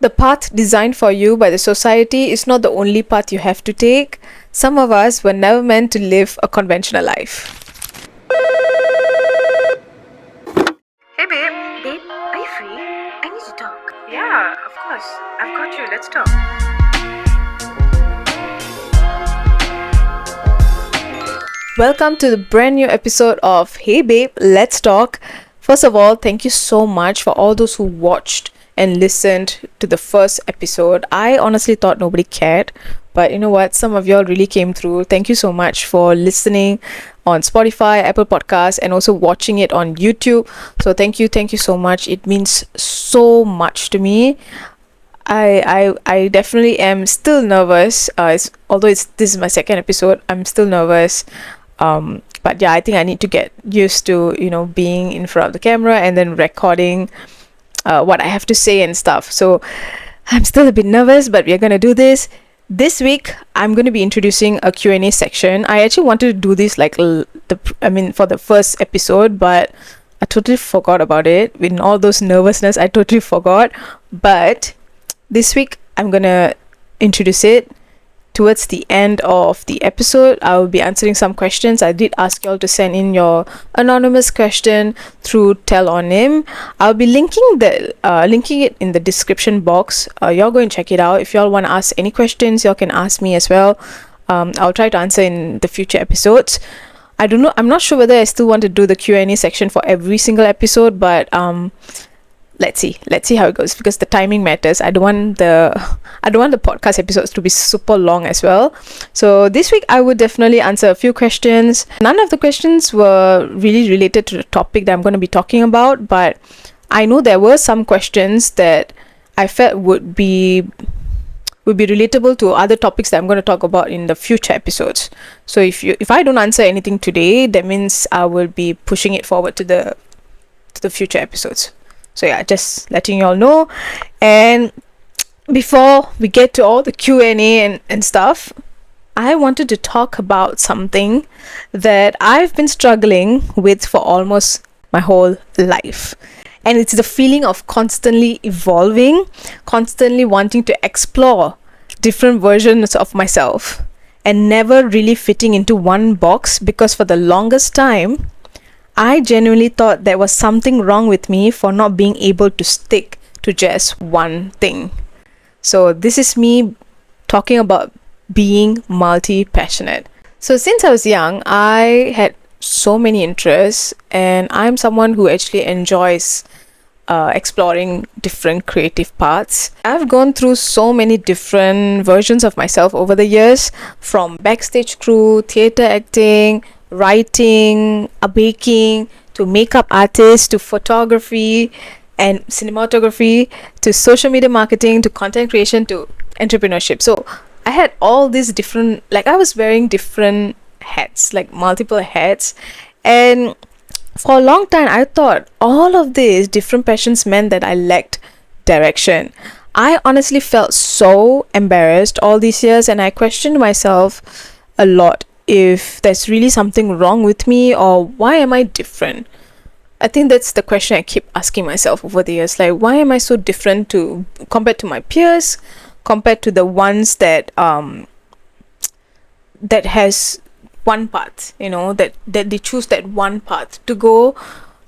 The path designed for you by the society is not the only path you have to take. Some of us were never meant to live a conventional life. Hey babe, are you free? I need to talk. Yeah, of course. I've got you. Let's talk. Welcome to the brand new episode of Hey Babe, Let's Talk. First of all, thank you so much for all those who watched and listened to the first episode. I honestly thought nobody cared, but you know what? Some of y'all really came through. Thank you so much for listening on Spotify, Apple Podcasts, and also watching it on YouTube. So thank you so much. It means so much to me. I definitely am still nervous. Although this is my second episode, I'm still nervous. But yeah, I think I need to get used to being in front of the camera and then recording what I have to say and stuff. So I'm still a bit nervous, but we're gonna do this. This week I'm going to be introducing a Q&A section. I actually wanted to do this for the first episode, but I totally forgot about it. In all those nervousness, I totally forgot. But this week I'm gonna introduce it. Towards the end of the episode, I will be answering some questions. I did ask y'all to send in your anonymous question through Tell On Him. I'll be linking it in the description box. Y'all go and check it out. If y'all want to ask any questions, y'all can ask me as well. I'll try to answer in the future episodes. I don't know. I'm not sure whether I still want to do the Q&A section for every single episode, but let's see how it goes, because the timing matters. I don't want the podcast episodes to be super long as well. So this week I would definitely answer a few questions. None of the questions were really related to the topic that I'm going to be talking about, but I know there were some questions that I felt would be relatable to other topics that I'm going to talk about in the future episodes. So if I don't answer anything today, that means I will be pushing it forward to the future episodes. So yeah, just letting you all know. And before we get to all the Q&A and stuff, I wanted to talk about something that I've been struggling with for almost my whole life. And it's the feeling of constantly evolving, constantly wanting to explore different versions of myself and never really fitting into one box, because for the longest time, I genuinely thought there was something wrong with me for not being able to stick to just one thing. So this is me talking about being multi-passionate. So since I was young, I had so many interests, and I'm someone who actually enjoys exploring different creative paths. I've gone through so many different versions of myself over the years, from backstage crew, theatre acting, writing, baking, to makeup artist, to photography and cinematography, to social media marketing, to content creation, to entrepreneurship. So I had all these different, I was wearing different hats, multiple hats, and for a long time I thought all of these different passions meant that I lacked direction. I honestly felt so embarrassed all these years, and I questioned myself a lot if there's really something wrong with me, or why am I different. I think that's the question I keep asking myself over the years. Why am I so different compared to my peers, compared to the ones that has one path, that they choose that one path to go,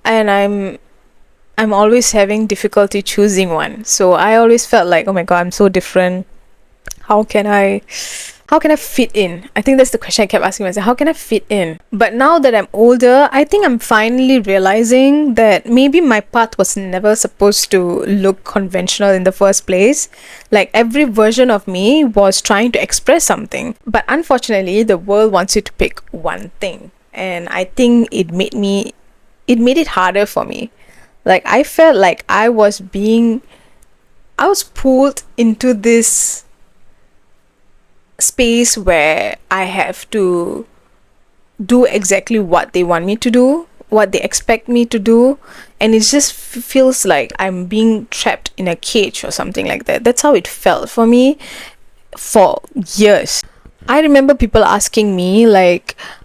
and I'm always having difficulty choosing one. So I always felt like, oh my god, I'm so different. How can I fit in? I think that's the question I kept asking myself. How can I fit in? But now that I'm older, I think I'm finally realizing that maybe my path was never supposed to look conventional in the first place. Every version of me was trying to express something. But unfortunately, the world wants you to pick one thing. And I think it made it harder for me. I felt like I was pulled into this space where I have to do exactly what they want me to do, what they expect me to do, and it just feels like I'm being trapped in a cage or something like that. That's how it felt for me for years. I remember people asking me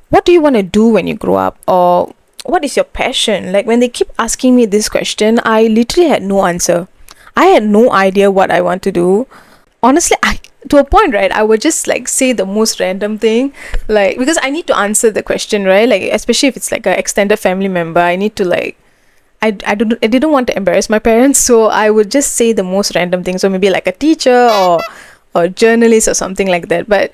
what do you want to do when you grow up, or what is your passion? When they keep asking me this question, I literally had no answer. I had no idea what I want to do. Honestly, I to a point, right, I would just like say the most random thing, like, because I need to answer the question, right? Like, especially if it's like an extended family member, I need to like, I didn't want to embarrass my parents, so I would just say the most random things. So maybe like a teacher or journalist or something like that. But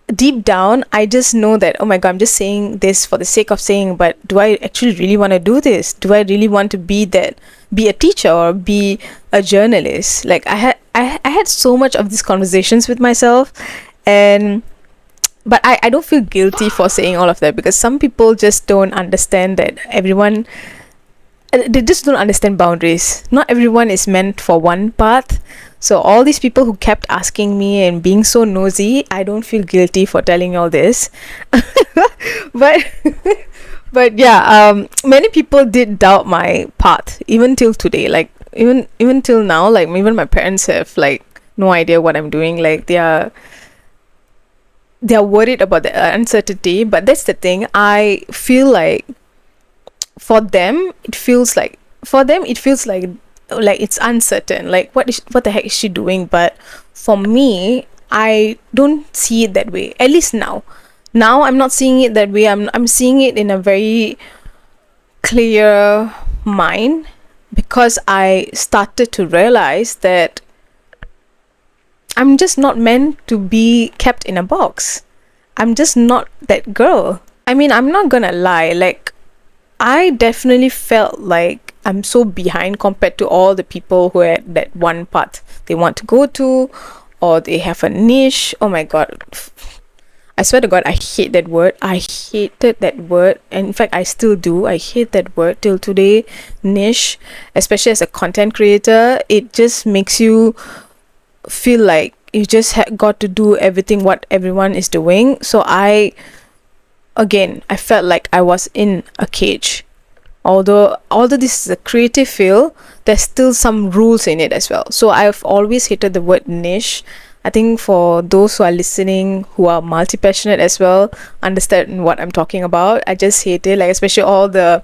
deep down, I just know that, oh my god, I'm just saying this for the sake of saying, but do I actually really want to do this? Do I really want to be a teacher or be a journalist? Like I had so much of these conversations with myself, and but I don't feel guilty for saying all of that, because some people just don't understand that everyone, they just don't understand boundaries. Not everyone is meant for one path. So all these people who kept asking me and being so nosy, I don't feel guilty for telling all this. but but yeah, many people did doubt my path even till today. Like even till now, like even my parents have like no idea what I'm doing. Like they're worried about the uncertainty. But that's the thing. I feel like for them it feels like it's uncertain, like what the heck is she doing. But for me, I don't see it that way, at least now I'm not seeing it that way. I'm seeing it in a very clear mind, because I started to realize that I'm just not meant to be kept in a box. I'm just not that girl. I mean, I'm not gonna lie, like I definitely felt like I'm so behind compared to all the people who had that one path they want to go to, or they have a niche. Oh my god. I swear to god, I hate that word. I hated that word. And in fact, I still do. I hate that word till today. Niche, especially as a content creator, it just makes you feel like you just got to do everything what everyone is doing. So I felt like I was in a cage. Although this is a creative field, there's still some rules in it as well. So I've always hated the word niche. I think for those who are listening who are multi-passionate as well, understand what I'm talking about. I just hate it, like especially all the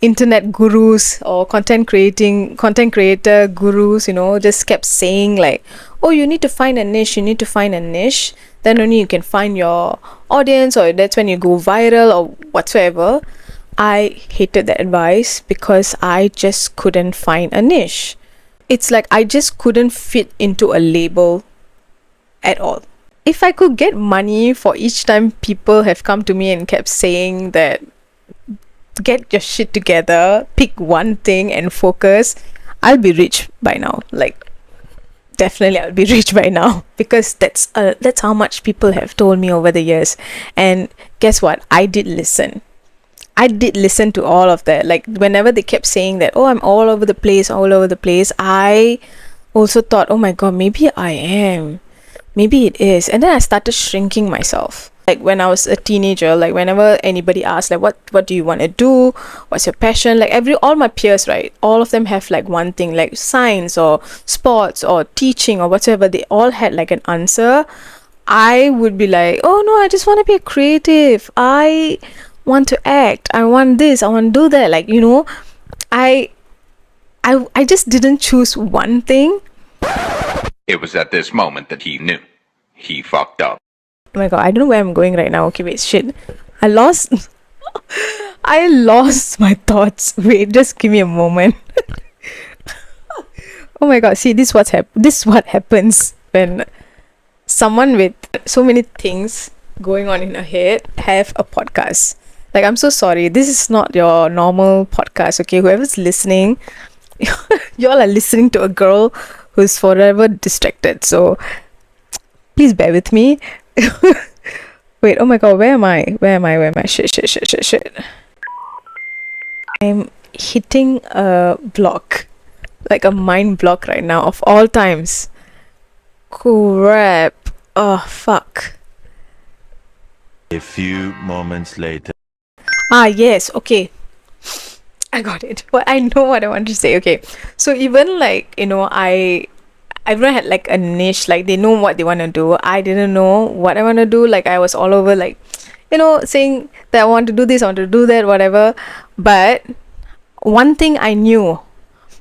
internet gurus or content creator gurus, just kept saying like, oh, you need to find a niche, then only you can find your audience, or that's when you go viral or whatsoever. I hated that advice because I just couldn't find a niche. It's like I just couldn't fit into a label at all. If I could get money for each time people have come to me and kept saying that, get your shit together, pick one thing and focus, I'll be rich by now. Like, definitely I'll be rich by now, because that's how much people have told me over the years. And guess what? I did listen to all of that. Like whenever they kept saying that, oh, I'm all over the place, I also thought, oh my god, maybe I am, maybe it is. And then I started shrinking myself. Like when I was a teenager, like whenever anybody asked like what do you want to do, what's your passion, like all my peers, right, all of them have like one thing, like science or sports or teaching or whatever. They all had like an answer. I would be like, oh no, I just want to be a creative, I want to act, I want this, I want to do that. Like, I just didn't choose one thing. It was at this moment that he knew. He fucked up. Oh my god, I don't know where I'm going right now. Okay, wait, shit. I lost my thoughts. Wait, just give me a moment. Oh my god, see, this is what happens when someone with so many things going on in her head have a podcast. Like, I'm so sorry. This is not your normal podcast, okay? Whoever's listening, y'all are listening to a girl who's forever distracted. So please bear with me. Wait, oh my god, where am I? Shit. I'm hitting a block. Like a mind block right now, of all times. Crap. Oh, fuck. A few moments later. Ah, yes, okay. I got it. But I know what I want to say. Okay. So even like, everyone had like a niche, like they know what they want to do. I didn't know what I want to do. Like I was all over like, saying that I want to do this, I want to do that, whatever. But one thing I knew,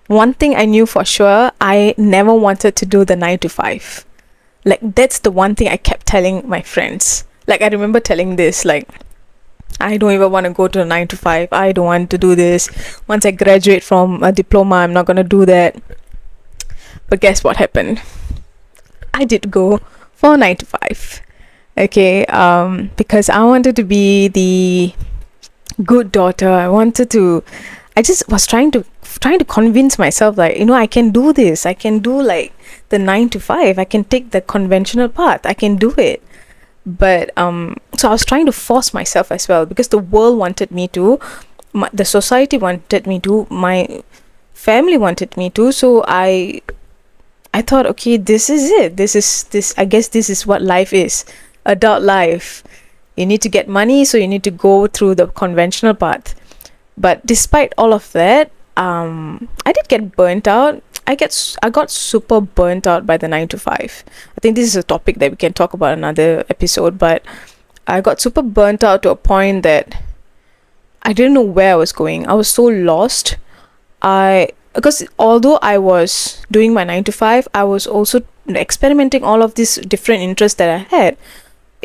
one thing I knew for sure, I never wanted to do the 9 to 5. Like, that's the one thing I kept telling my friends. Like, I remember telling this, like, I don't even want to go to a 9 to 5. I don't want to do this. Once I graduate from a diploma, I'm not going to do that. But guess what happened? I did go for 9 to 5. Okay, because I wanted to be the good daughter. I just was trying to convince myself, like, I can do this. I can do like the 9 to 5. I can take the conventional path. I can do it. But so I was trying to force myself as well, because the world wanted me to, the society wanted me to, my family wanted me to. So I thought, okay, this is it. This I guess this is what life is. Adult life. You need to get money, so you need to go through the conventional path. But despite all of that, I did get burnt out. I got super burnt out by the 9 to 5. I think this is a topic that we can talk about another episode, but I got super burnt out to a point that I didn't know where I was going. I was so lost. Because although I was doing my 9 to 5, I was also experimenting all of these different interests that I had.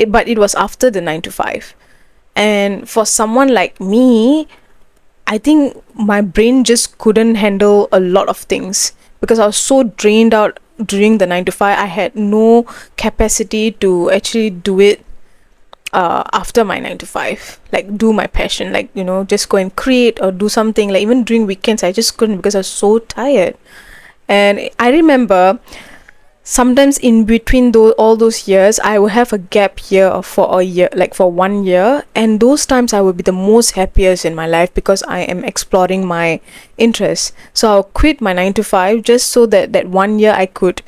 But it was after the 9 to 5. And for someone like me, I think my brain just couldn't handle a lot of things, because I was so drained out during the 9 to 5. I had no capacity to actually do it after my 9 to 5, like do my passion, like, just go and create or do something. Like, even during weekends, I just couldn't, because I was so tired. And I remember sometimes in between all those years, I would have a gap year for a year, like for 1 year, and those times I would be the most happiest in my life, because I am exploring my interests. So I'll quit my 9 to 5 just so that 1 year I could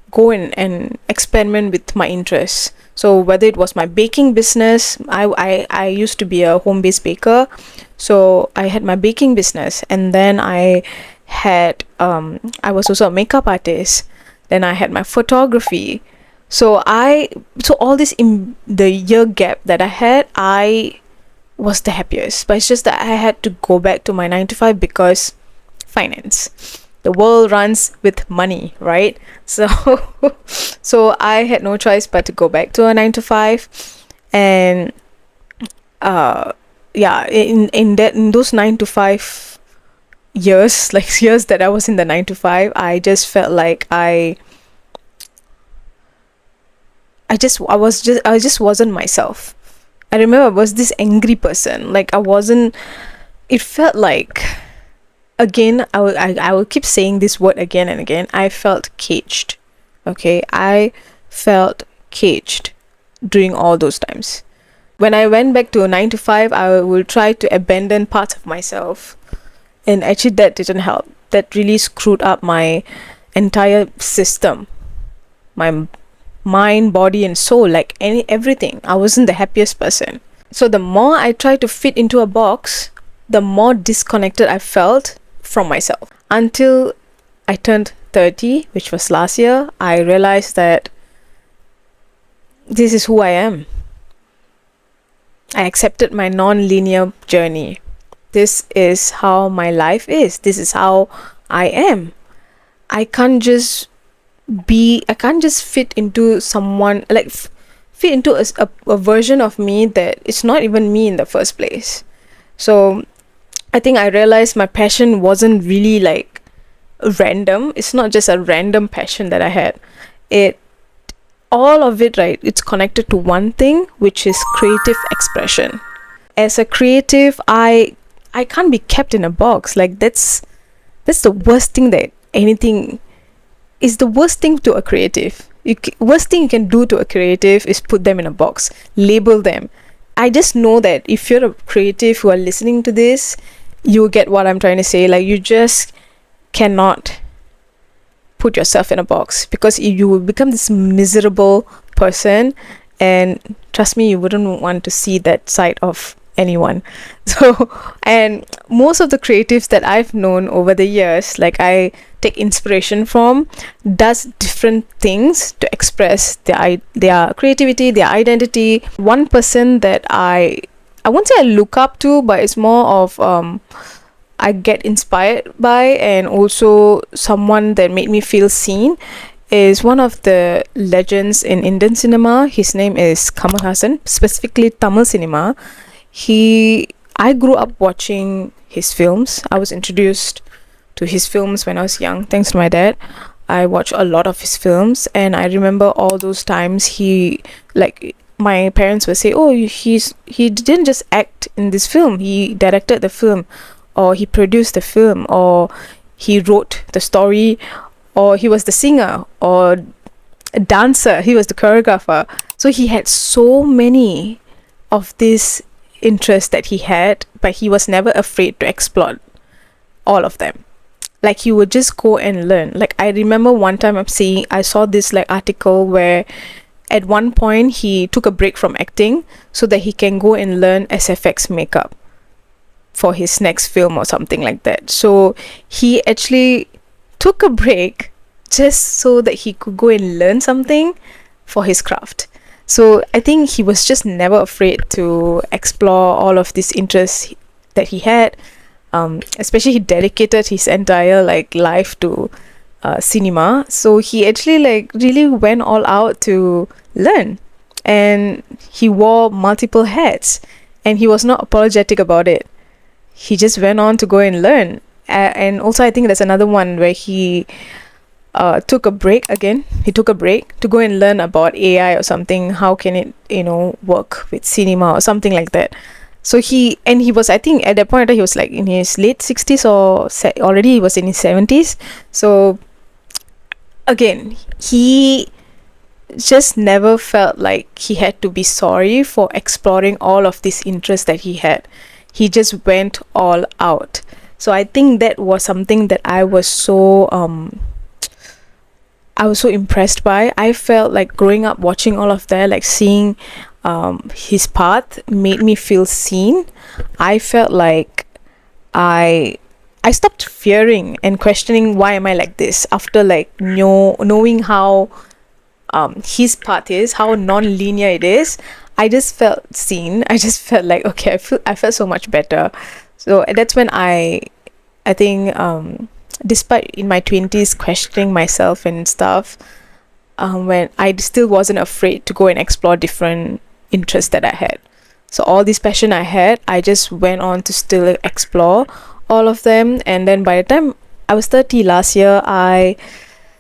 go and experiment with my interests. So whether it was my baking business, I used to be a home-based baker, so I had my baking business, and then I was also a makeup artist. Then I had my photography. So all this in the year gap that I had, I was the happiest. But it's just that I had to go back to my 9 to 5 because finance. The world runs with money, right? So so I had no choice but to go back to a 9 to 5. And in those 9 to 5 years, like years that I was in the 9 to 5, I just felt like I just wasn't myself. I remember I was this angry person. Like, it felt like, again, I will keep saying this word again and again. I felt caged. Okay, I felt caged during all those times. When I went back to a 9 to 5, I will try to abandon parts of myself. And actually that didn't help. That really screwed up my entire system. My mind, body and soul, like everything. I wasn't the happiest person. So the more I tried to fit into a box, the more disconnected I felt from myself. Until I turned 30, which was last year, I realized that this is who I am. I accepted my non-linear journey. This is how my life is. This is how I am. I can't just fit into someone, like fit into a version of me that it's not even me in the first place. So I think I realized my passion wasn't really like random. It's not just a random passion that I had. All of it, right, it's connected to one thing, which is creative expression. As a creative, I can't be kept in a box. Like, that's the worst thing that anything is. The worst thing to a creative. Worst thing you can do to a creative is put them in a box, label them. I just know that if you're a creative who are listening to this, you get what I'm trying to say. Like, you just cannot put yourself in a box, because you will become this miserable person, and trust me, you wouldn't want to see that side of anyone. So, and most of the creatives that I've known over the years, like I take inspiration from, does different things to express their creativity, their identity. One person that I won't say I look up to, but it's more of I get inspired by, and also someone that made me feel seen, is one of the legends in Indian cinema. His name is Kamal Haasan, specifically Tamil cinema. I grew up watching his films. I was introduced to his films when I was young, thanks to my dad. I watched a lot of his films, and I remember all those times my parents would say, "Oh, he didn't just act in this film. He directed the film, or he produced the film, or he wrote the story, or he was the singer, or a dancer. He was the choreographer." So he had so many of these interests that he had, but he was never afraid to explore all of them. Like, he would just go and learn. Like, I remember one time I saw this like article where at one point he took a break from acting so that he can go and learn SFX makeup for his next film or something like that. So he actually took a break just so that he could go and learn something for his craft. So I think he was just never afraid to explore all of these interests that he had. Especially, he dedicated his entire life to cinema. So he actually really went all out to learn, and he wore multiple hats, and he was not apologetic about it. He just went on to go and learn. And also, I think there's another one where he took a break again. He took a break to go and learn about AI or something. How can it work with cinema or something like that. So he was, I think at that point he was like in his late 60s, or already he was in his 70s. So again, he just never felt like he had to be sorry for exploring all of these interests that he had. He just went all out. So I think that was something that I was so impressed by. I felt like growing up watching all of that, like seeing his path, made me feel seen. I felt like I stopped fearing and questioning why am I like this, after knowing how his path is, how non-linear it is. I just felt seen. I just felt like, okay, I felt so much better. So that's when I think despite in my 20s questioning myself and stuff, when I still wasn't afraid to go and explore different interests that I had. So all this passion I had, I just went on to still explore all of them. And then by the time I was 30 last year, I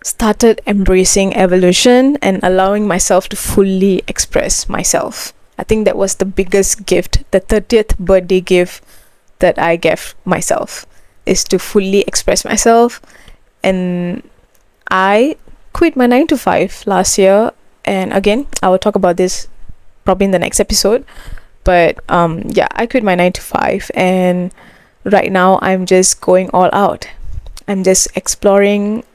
started embracing evolution and allowing myself to fully express myself. I think that was the biggest gift, the 30th birthday gift that I gave myself, is to fully express myself. And I quit my 9 to 5 last year, and again I will talk about this probably in the next episode. But I quit my 9 to 5, and right now I'm just going all out. I'm just exploring,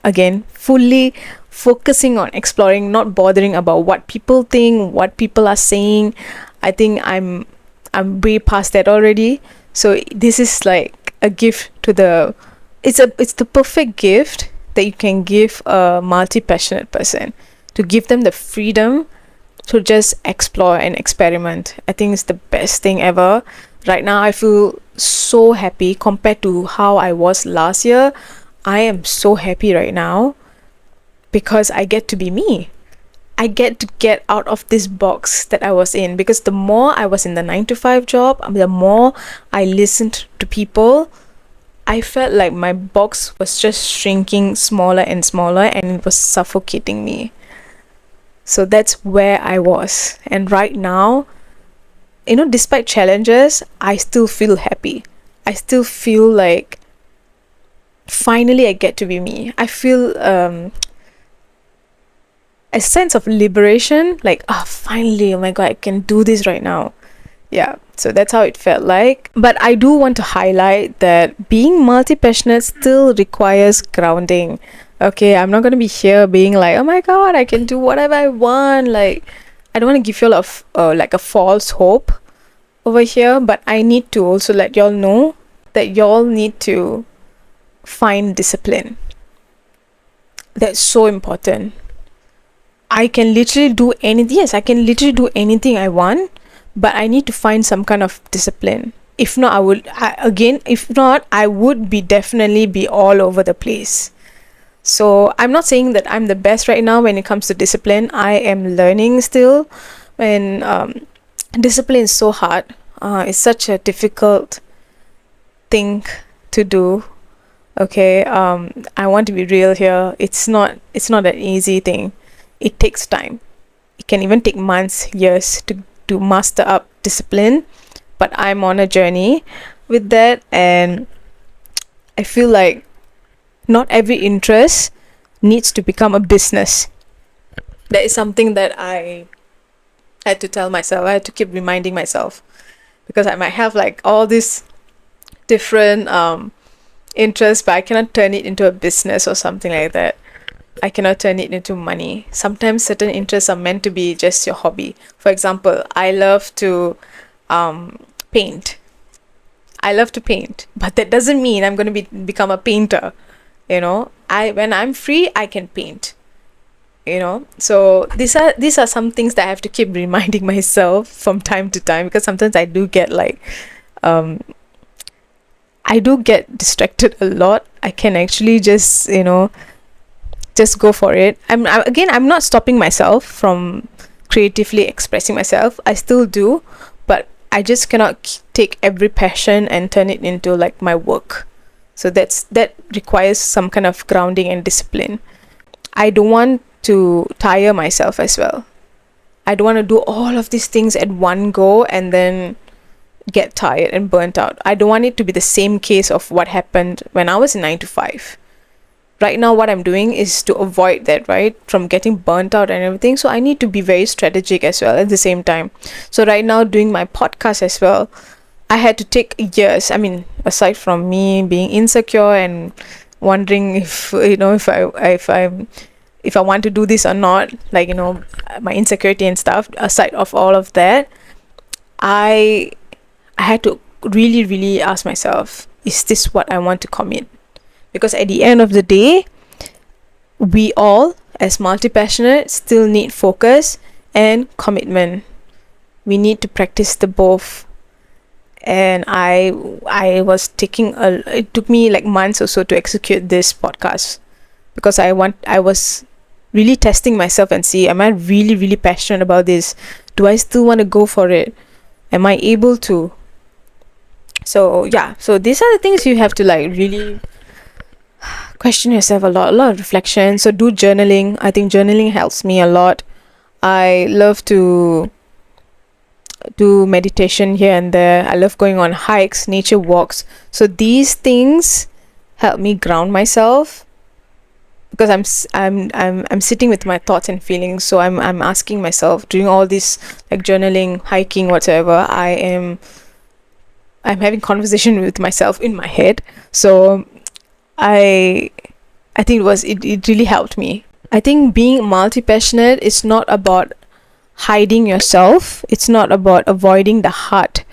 again, fully focusing on exploring, not bothering about what people think, what people are saying. I think I'm way past that already. So this is like a gift to it's the perfect gift that you can give a multi-passionate person, to give them the freedom to just explore and experiment. I think it's the best thing ever. Right now I feel so happy compared to how I was last year. I am so happy right now because I get to be me. I get to get out of this box that I was in, because the more I was in the 9 to 5 job, the more I listened to people, I felt like my box was just shrinking smaller and smaller, and it was suffocating me. So that's where I was. And right now, despite challenges, I still feel happy. I still feel like finally I get to be me. I feel a sense of liberation, like, finally, oh my god, I can do this right now. Yeah, so that's how it felt like. But I do want to highlight that being multi-passionate still requires grounding. Okay, I'm not going to be here being like, oh my god, I can do whatever I want. Like, I don't want to give you a false hope over here, but I need to also let y'all know that y'all need to find discipline. That's so important. I can literally do anything. Yes, I can literally do anything I want, but I need to find some kind of discipline. If not, I would be definitely be all over the place. So I'm not saying that I'm the best right now when it comes to discipline. I am learning still. And discipline is so hard. It's such a difficult thing to do. Okay, I want to be real here. It's not an easy thing. It takes time. It can even take months, years to master up discipline. But I'm on a journey with that, and I feel like not every interest needs to become a business. That is something that I had to tell myself. I had to keep reminding myself, because I might have like all these different interests, but I cannot turn it into a business or something like that. I cannot turn it into money. Sometimes certain interests are meant to be just your hobby. For example, I love to paint. I love to paint, but that doesn't mean I'm going to become a painter. When I'm free, I can paint. So these are some things that I have to keep reminding myself from time to time, because sometimes I do get like I do get distracted a lot. I can actually just just go for it. I'm not stopping myself from creatively expressing myself. I still do, but I just cannot take every passion and turn it into like my work. So that requires some kind of grounding and discipline. I don't want to tire myself as well. I don't want to do all of these things at one go and then get tired and burnt out. I don't want it to be the same case of what happened when I was in 9 to 5. Right now, what I'm doing is to avoid that, right? From getting burnt out and everything. So I need to be very strategic as well at the same time. So right now, doing my podcast as well, I had to take years. I mean, aside from me being insecure and wondering if I want to do this or not, like my insecurity and stuff. Aside of all of that, I had to really, really ask myself, is this what I want to commit? Because at the end of the day, we all, as multi-passionate, still need focus and commitment. We need to practice the both. And I was it took me like months or so to execute this podcast, because I was really testing myself and see, am I really, really passionate about this? Do I still want to go for it? Am I able to? So these are the things you have to like really question yourself a lot of reflection. So do journaling. I think journaling helps me a lot. I love to do meditation here and there. I love going on hikes, nature walks. So these things help me ground myself, because I'm sitting with my thoughts and feelings. So I'm asking myself, doing all this like journaling, hiking, whatever, I'm having conversation with myself in my head. So I think it really helped me. I think being multi-passionate is not about hiding yourself. It's not about avoiding the hard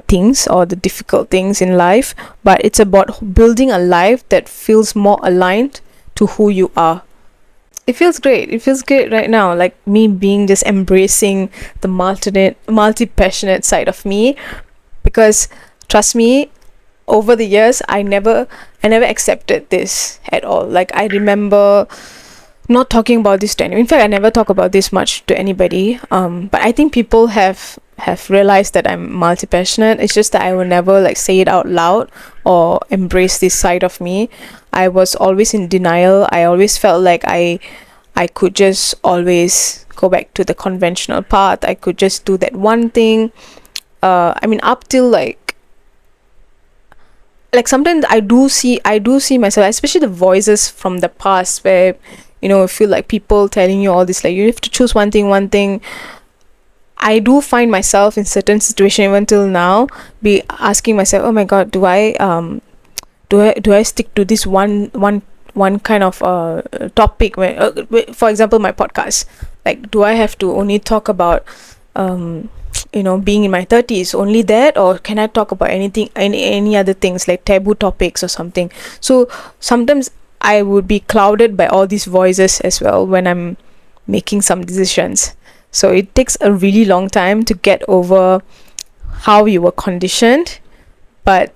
things or the difficult things in life, but it's about building a life that feels more aligned to who you are. It feels great right now, like me being just embracing the multi-passionate side of me, because trust me, over the years I never accepted this at all. Like I remember not talking about this to anyone. In fact, I never talk about this much to anybody, but I think people have realized that I'm multi-passionate. It's just that I will never like say it out loud or embrace this side of me. I was always in denial. I always felt like I could just always go back to the conventional path. I could just do that one thing. I mean, up till like sometimes I do see myself, especially the voices from the past, where I feel like people telling you all this, like you have to choose one thing. I do find myself in certain situations even till now be asking myself, oh my god, do I stick to this one kind of topic, where for example my podcast, like do I have to only talk about being in my 30s, only that, or can I talk about anything, any other things like taboo topics or something? So sometimes I would be clouded by all these voices as well when I'm making some decisions. So it takes a really long time to get over how you were conditioned but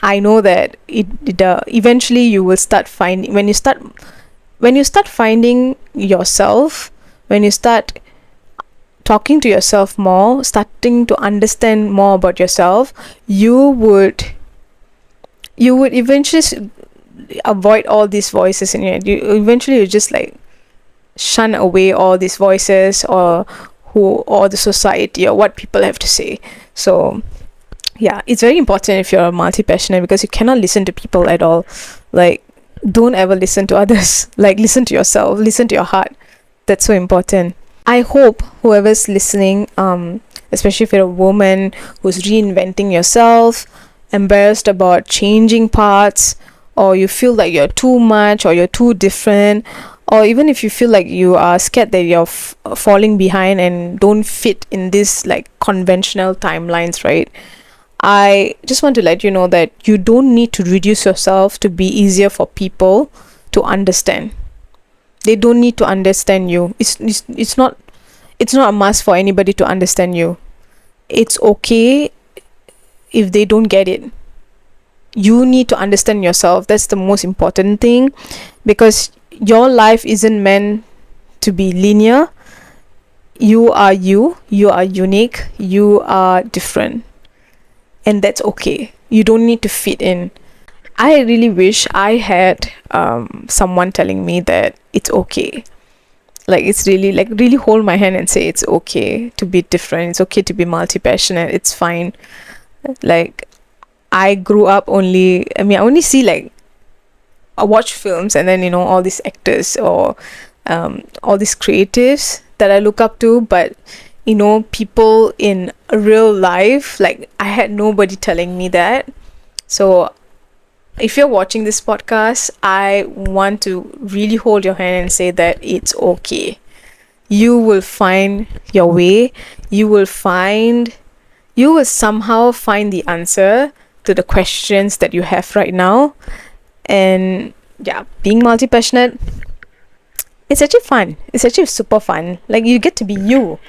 I know that eventually you will start finding, when you start finding yourself, when you start talking to yourself more, starting to understand more about yourself, you would eventually avoid all these voices in your head. You just like shun away all these voices, or the society, or what people have to say. So yeah, it's very important if you're multi-passionate, because you cannot listen to people at all. Like, don't ever listen to others. Like, listen to yourself, listen to your heart. That's so important. I hope whoever's listening, especially if you're a woman who's reinventing yourself, embarrassed about changing parts, or you feel like you're too much or you're too different, or even if you feel like you are scared that you're falling behind and don't fit in this like conventional timelines, right? I just want to let you know that you don't need to reduce yourself to be easier for people to understand. They don't need to understand you. It's not a must for anybody to understand you. It's okay if they don't get it. You need to understand yourself. That's the most important thing, because your life isn't meant to be linear. You are unique, you are different, and that's okay. You don't need to fit in. I really wish I had someone telling me that it's okay. Like, it's really hold my hand and say it's okay to be different, it's okay to be multi-passionate, it's fine. Like, I grew up I only see, like, I watch films, and then all these actors, or all these creatives that I look up to, but people in real life, like, I had nobody telling me that. So if you're watching this podcast, I want to really hold your hand and say that it's okay. You will find your way. You will somehow find the answer to the questions that you have right now. And yeah, being multi-passionate, it's actually fun. It's actually super fun. Like, you get to be you.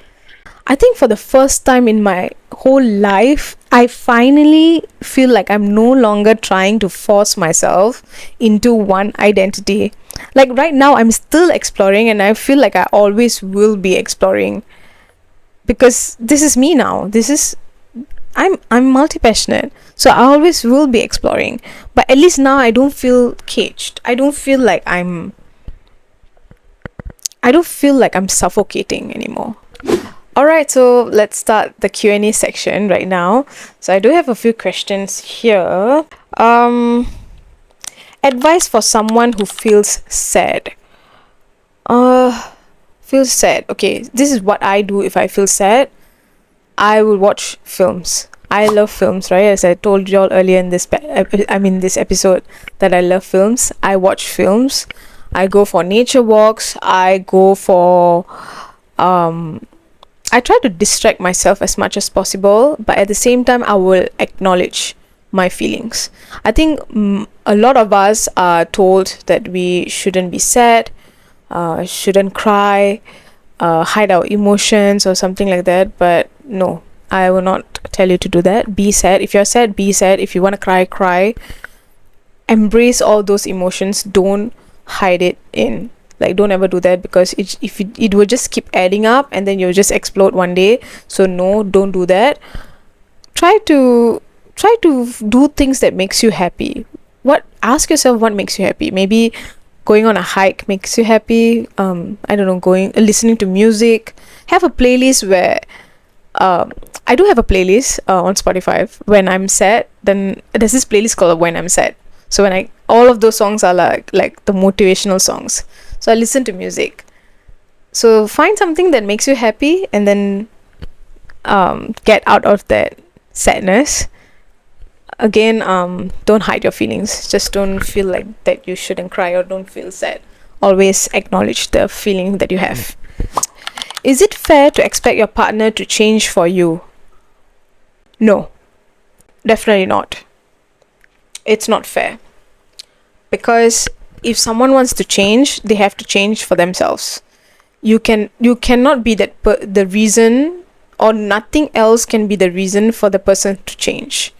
I think for the first time in my whole life, I finally feel like I'm no longer trying to force myself into one identity. Like, right now, I'm still exploring, and I feel like I always will be exploring, because this is me now. I'm multi-passionate, so I always will be exploring. But at least now I don't feel caged. I don't feel like I'm suffocating anymore. Alright, so let's start the Q&A section right now. So I do have a few questions here. Advice for someone who feels sad. Feels sad. Okay, this is what I do if I feel sad. I will watch films. I love films, right? As I told you all earlier in this episode, that I love films. I watch films. I go for nature walks. I try to distract myself as much as possible, but at the same time, I will acknowledge my feelings. I think a lot of us are told that we shouldn't be sad, shouldn't cry, hide our emotions or something like that. But no, I will not tell you to do that. Be sad. If you're sad, be sad. If you want to cry, cry. Embrace all those emotions. Don't hide it in. Like, don't ever do that, because it will just keep adding up, and then you'll just explode one day. So no, don't do that. Try to do things that makes you happy. Ask yourself what makes you happy. Maybe going on a hike makes you happy. I don't know, listening to music. Have a playlist where I do have a playlist on Spotify. When I'm sad, then there's this playlist called When I'm Sad. So all of those songs are like the motivational songs. So I listen to music. So find something that makes you happy, and then get out of that sadness. Again, don't hide your feelings. Just don't feel like that you shouldn't cry, or don't feel sad. Always acknowledge the feeling that you have. Is it fair to expect your partner to change for you? No, definitely not. It's not fair. Because if someone wants to change, they have to change for themselves. You cannot be the reason, or nothing else can be the reason for the person to change.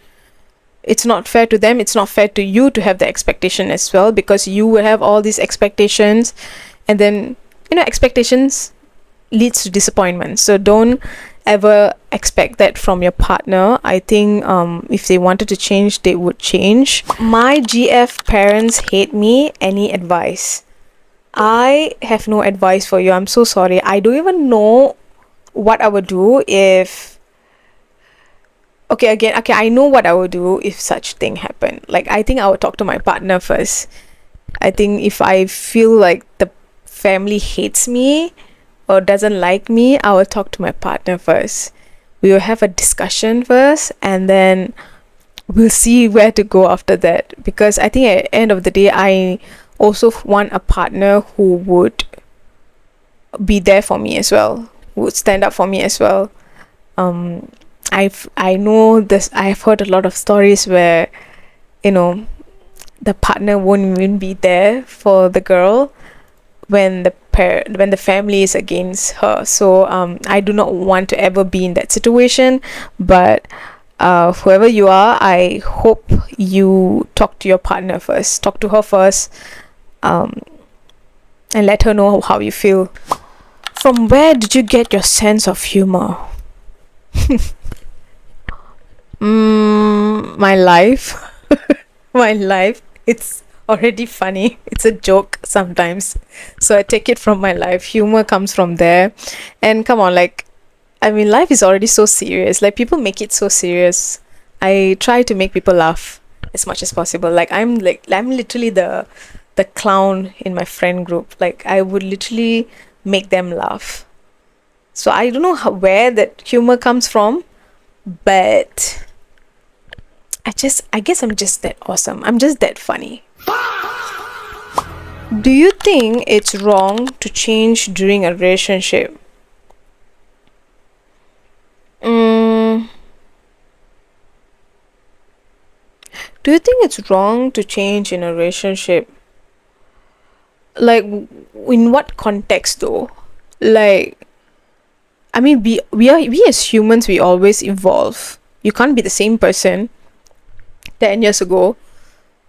it's not fair to them, it's not fair to you to have the expectation as well, because you will have all these expectations, and then expectations leads to disappointment. So don't ever expect that from your partner. I think if they wanted to change, they would change. My GF parents hate me. Any advice? I have no advice for you. I'm so sorry. I don't even know what I would do if okay, I know what I would do if such thing happened. Like, I think I would talk to my partner first. I think if I feel like the family hates me or doesn't like me, I will talk to my partner first. We will have a discussion first, and then we'll see where to go after that. Because I think at the end of the day, I also want a partner who would be there for me as well, who would stand up for me as well. I know this. I've heard a lot of stories where the partner won't even be there for the girl when the family is against her. So I do not want to ever be in that situation. But whoever you are, I hope you talk to your partner first. Talk to her first, and let her know how you feel. From where did you get your sense of humor? My life. My life. It's already funny. It's a joke sometimes. So I take it from my life. Humor comes from there. And come on, life is already so serious. Like, people make it so serious. I try to make people laugh as much as possible. I'm literally the clown in my friend group. Like, I would literally make them laugh. So I don't know where that humor comes from, but I guess I'm just that awesome. I'm just that funny. Do you think it's wrong to change during a relationship? Do you think it's wrong to change in a relationship? Like, in what context though? Like, we as humans, we always evolve. You can't be the same person 10 years ago.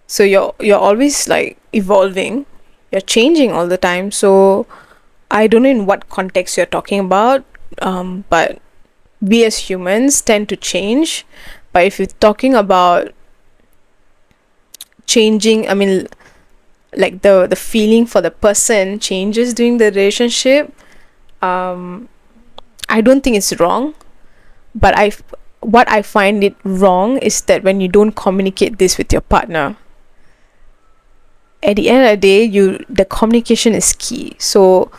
So you're always evolving. You're changing all the time. So I don't know in what context you're talking about. But we as humans tend to change. But if you're talking about changing, the feeling for the person changes during the relationship, I don't think it's wrong. But what I find it wrong is that when you don't communicate this with your partner. At the end of the day, the communication is key. So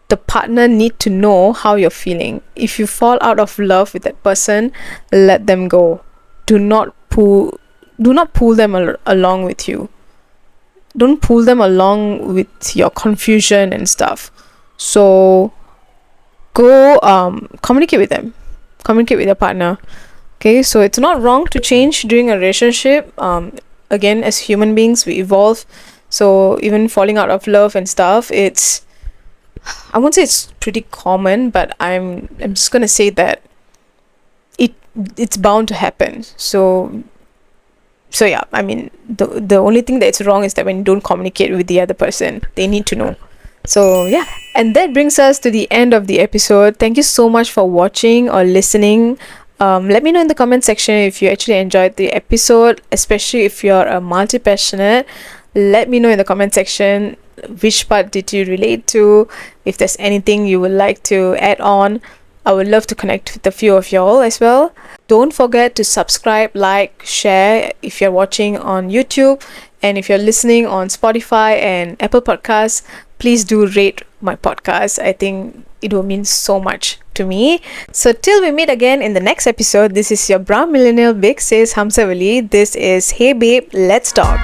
the partner need to know how you're feeling. If you fall out of love with that person, let them go. Do not pull them along with you. Don't pull them along with your confusion and stuff. So go communicate with them. Communicate with your partner. Okay, so it's not wrong to change during a relationship. Again, as human beings, we evolve. So even falling out of love and stuff, I won't say it's pretty common, but I'm just gonna say that it's bound to happen. So yeah, the only thing that's wrong is that when you don't communicate with the other person, they need to know. So yeah, and that brings us to the end of the episode. Thank you so much for watching or listening. Let me know in the comment section if you actually enjoyed the episode, especially if you're a multi-passionate. Let me know in the comment section which part did you relate to. If there's anything you would like to add on, I would love to connect with a few of y'all as well. Don't forget to subscribe, like, share if you're watching on YouTube, and if you're listening on Spotify and Apple Podcasts, please do rate my podcast. I think it will mean so much to me. So till we meet again in the next episode, this is your brown millennial big sis Hamsavalli. This is Hey Babe, Let's Talk.